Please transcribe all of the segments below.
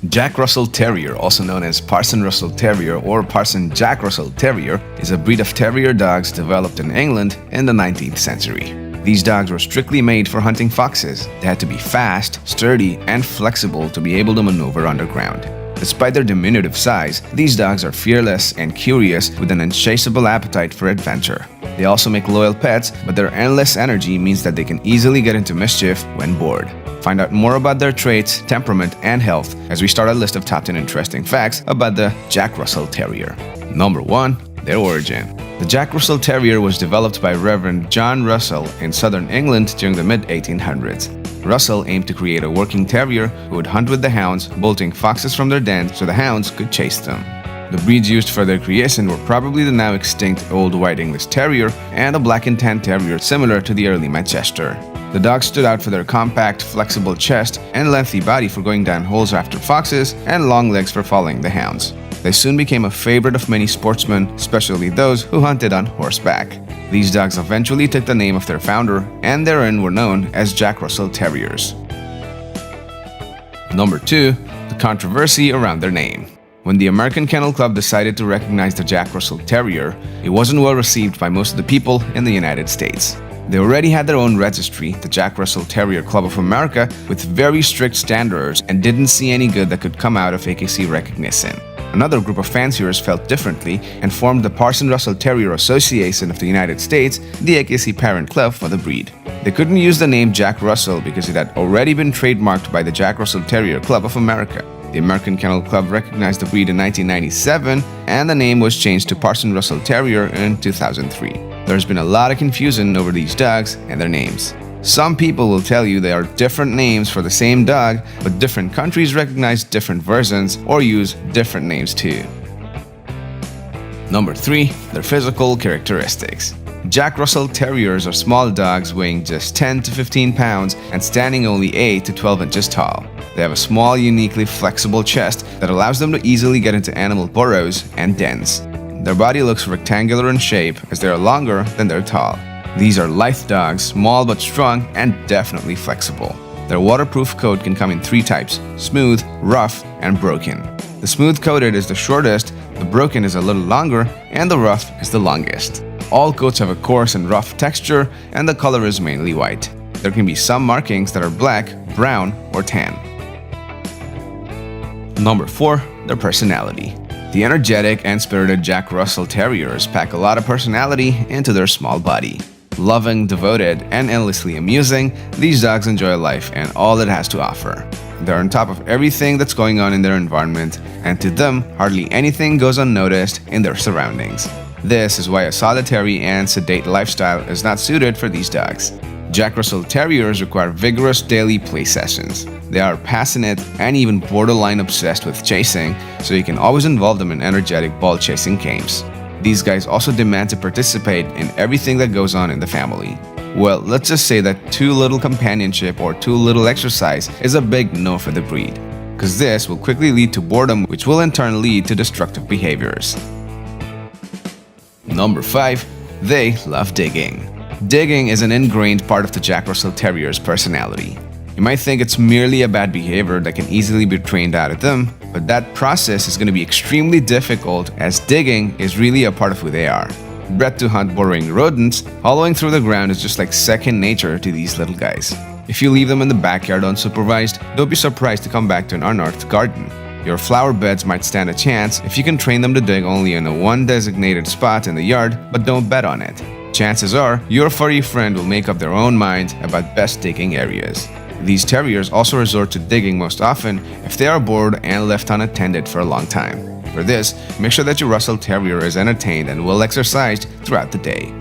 Jack Russell Terrier, also known as Parson Russell Terrier or Parson Jack Russell Terrier, is a breed of terrier dogs developed in England in the 19th century. These dogs were strictly made for hunting foxes. They had to be fast, sturdy, and flexible to be able to maneuver underground. Despite their diminutive size, these dogs are fearless and curious with an insatiable appetite for adventure. They also make loyal pets, but their endless energy means that they can easily get into mischief when bored. Find out more about their traits, temperament, and health as we start a list of top 10 interesting facts about the Jack Russell Terrier. Number 1. Their origin. The Jack Russell Terrier was developed by Reverend John Russell in southern England during the mid-1800s. Russell aimed to create a working terrier who would hunt with the hounds, bolting foxes from their dens so the hounds could chase them. The breeds used for their creation were probably the now extinct Old White English Terrier and a Black and Tan Terrier similar to the early Manchester. The dogs stood out for their compact, flexible chest and lengthy body for going down holes after foxes and long legs for following the hounds. They soon became a favorite of many sportsmen, especially those who hunted on horseback. These dogs eventually took the name of their founder and therein were known as Jack Russell Terriers. Number 2. The controversy around their name. When the American Kennel Club decided to recognize the Jack Russell Terrier, it wasn't well received by most of the people in the United States. They already had their own registry, the Jack Russell Terrier Club of America, with very strict standards and didn't see any good that could come out of AKC recognition. Another group of fanciers felt differently and formed the Parson Russell Terrier Association of the United States, the AKC parent club for the breed. They couldn't use the name Jack Russell because it had already been trademarked by the Jack Russell Terrier Club of America. The American Kennel Club recognized the breed in 1997 and the name was changed to Parson Russell Terrier in 2003. There's been a lot of confusion over these dogs and their names. Some people will tell you they are different names for the same dog, but different countries recognize different versions or use different names too. Number 3. Their physical characteristics. Jack Russell Terriers are small dogs weighing just 10 to 15 pounds and standing only 8 to 12 inches tall. They have a small, uniquely flexible chest that allows them to easily get into animal burrows and dens. Their body looks rectangular in shape as they are longer than they're tall. These are lithe dogs, small but strong and definitely flexible. Their waterproof coat can come in 3 types: smooth, rough, and broken. The smooth coated is the shortest, the broken is a little longer, and the rough is the longest. All coats have a coarse and rough texture and the color is mainly white. There can be some markings that are black, brown, or tan. Number 4. Their personality. The energetic and spirited Jack Russell Terriers pack a lot of personality into their small body. Loving, devoted, and endlessly amusing, these dogs enjoy life and all it has to offer. They're on top of everything that's going on in their environment, and to them, hardly anything goes unnoticed in their surroundings. This is why a solitary and sedate lifestyle is not suited for these dogs. Jack Russell Terriers require vigorous daily play sessions. They are passionate and even borderline obsessed with chasing, so you can always involve them in energetic ball chasing games. These guys also demand to participate in everything that goes on in the family. Well, let's just say that too little companionship or too little exercise is a big no for the breed, because this will quickly lead to boredom, which will in turn lead to destructive behaviors. Number 5. They love digging. Digging is an ingrained part of the Jack Russell Terrier's personality. You might think it's merely a bad behavior that can easily be trained out of them, but that process is going to be extremely difficult as digging is really a part of who they are. Bred to hunt burrowing rodents, hollowing through the ground is just like second nature to these little guys. If you leave them in the backyard unsupervised, don't be surprised to come back to an unearthed garden. Your flower beds might stand a chance if you can train them to dig only in one designated spot in the yard, but don't bet on it. Chances are, your furry friend will make up their own mind about best digging areas. These terriers also resort to digging most often if they are bored and left unattended for a long time. For this, make sure that your Russell Terrier is entertained and well exercised throughout the day.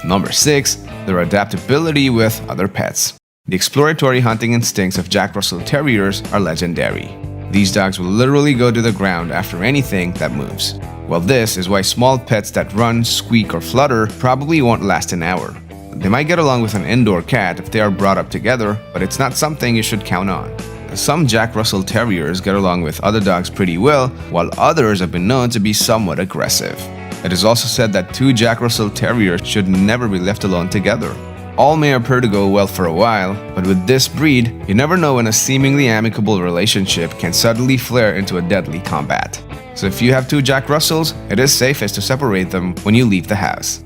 Number 6. Their adaptability with other pets. The exploratory hunting instincts of Jack Russell Terriers are legendary. These dogs will literally go to the ground after anything that moves. Well, this is why small pets that run, squeak, or flutter probably won't last an hour. They might get along with an indoor cat if they are brought up together, but it's not something you should count on. Some Jack Russell Terriers get along with other dogs pretty well, while others have been known to be somewhat aggressive. It is also said that 2 Jack Russell Terriers should never be left alone together. All may appear to go well for a while, but with this breed, you never know when a seemingly amicable relationship can suddenly flare into a deadly combat. So if you have two Jack Russells, it is safest to separate them when you leave the house.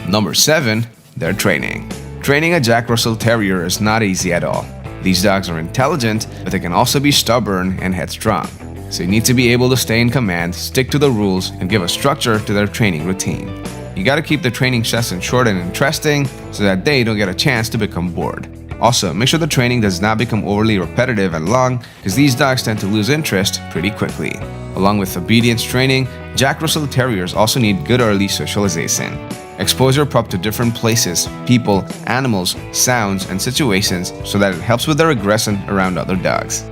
Number 7. Their training. Training a Jack Russell Terrier is not easy at all. These dogs are intelligent, but they can also be stubborn and headstrong. So you need to be able to stay in command, stick to the rules, and give a structure to their training routine. You gotta keep the training session short and interesting so that they don't get a chance to become bored. Also, make sure the training does not become overly repetitive and long, because these dogs tend to lose interest pretty quickly. Along with obedience training, Jack Russell Terriers also need good early socialization. Expose your pup to different places, people, animals, sounds, and situations so that it helps with their aggression around other dogs.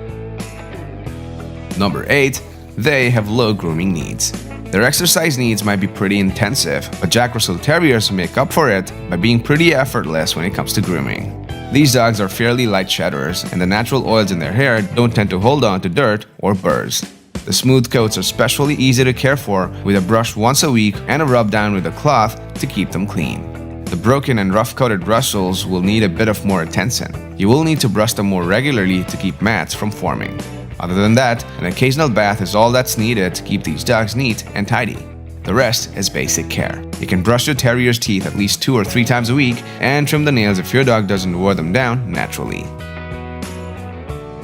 Number 8. They have low grooming needs. Their exercise needs might be pretty intensive, but Jack Russell Terriers make up for it by being pretty effortless when it comes to grooming. These dogs are fairly light shedders, and the natural oils in their hair don't tend to hold on to dirt or burrs. The smooth coats are especially easy to care for, with a brush once a week and a rub down with a cloth to keep them clean. The broken and rough-coated Russells will need a bit of more attention. You will need to brush them more regularly to keep mats from forming. Other than that, an occasional bath is all that's needed to keep these dogs neat and tidy. The rest is basic care. You can brush your Terrier's teeth at least 2 or 3 times a week and trim the nails if your dog doesn't wear them down naturally.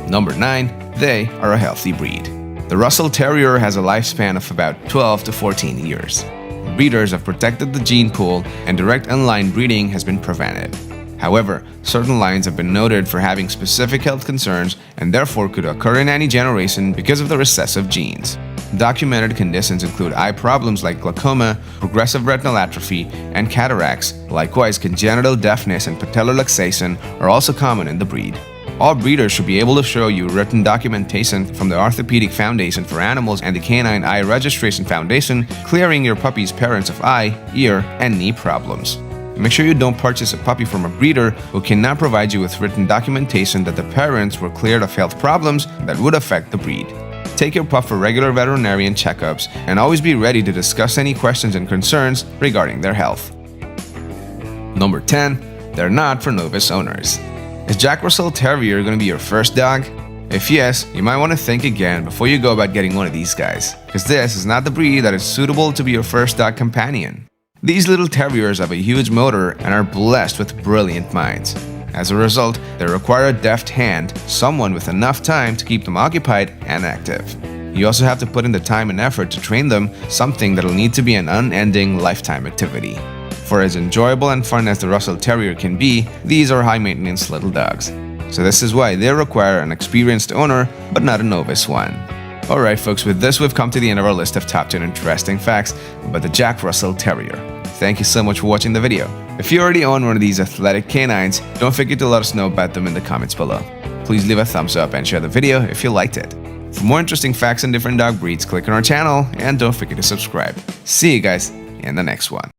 Number 9. They are a healthy breed. The Russell Terrier has a lifespan of about 12 to 14 years. Breeders have protected the gene pool, and direct inline breeding has been prevented. However, certain lines have been noted for having specific health concerns and therefore could occur in any generation because of the recessive genes. Documented conditions include eye problems like glaucoma, progressive retinal atrophy, and cataracts. Likewise, congenital deafness and patellar luxation are also common in the breed. All breeders should be able to show you written documentation from the Orthopedic Foundation for Animals and the Canine Eye Registration Foundation clearing your puppy's parents of eye, ear, and knee problems. Make sure you don't purchase a puppy from a breeder who cannot provide you with written documentation that the parents were cleared of health problems that would affect the breed. Take your pup for regular veterinarian checkups and always be ready to discuss any questions and concerns regarding their health. Number 10. They're not for novice owners. Is Jack Russell Terrier going to be your first dog? If yes, you might want to think again before you go about getting one of these guys, because this is not the breed that is suitable to be your first dog companion. These little terriers have a huge motor and are blessed with brilliant minds. As a result, they require a deft hand, someone with enough time to keep them occupied and active. You also have to put in the time and effort to train them, something that'll need to be an unending lifetime activity. For as enjoyable and fun as the Russell Terrier can be, these are high-maintenance little dogs. So this is why they require an experienced owner, but not a novice one. Alright folks, with this we've come to the end of our list of top 10 interesting facts about the Jack Russell Terrier. Thank you so much for watching the video. If you already own one of these athletic canines, don't forget to let us know about them in the comments below. Please leave a thumbs up and share the video if you liked it. For more interesting facts on different dog breeds, click on our channel and don't forget to subscribe. See you guys in the next one.